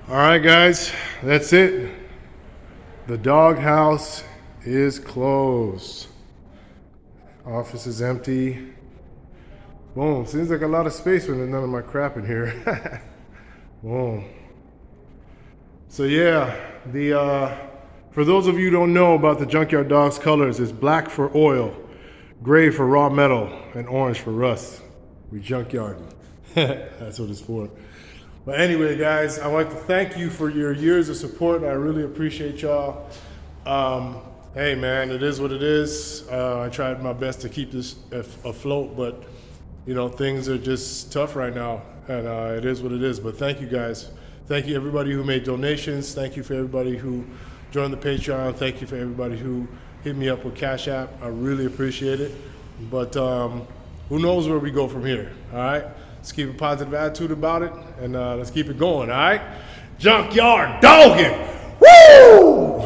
All right, guys, that's it. The doghouse is closed. Office is empty. Boom. Seems like a lot of space when there's none of my crap in here. Boom. So yeah, for those of you who don't know about the Junkyard Dogs colors, it's black for oil, gray for raw metal, and orange for rust. We junkyard. That's what it's for. But anyway, guys, I want to thank you for your years of support. I really appreciate y'all. Hey, man, it is what it is. I tried my best to keep this afloat, but you know, things are just tough right now, and it is what it is. But thank you, guys. Thank you, everybody who made donations. Thank you for everybody who joined the Patreon. Thank you for everybody who hit me up with Cash App. I really appreciate it. But who knows where we go from here, all right? Let's keep a positive attitude about it, and let's keep it going, all right? Junkyard dogging! Woo!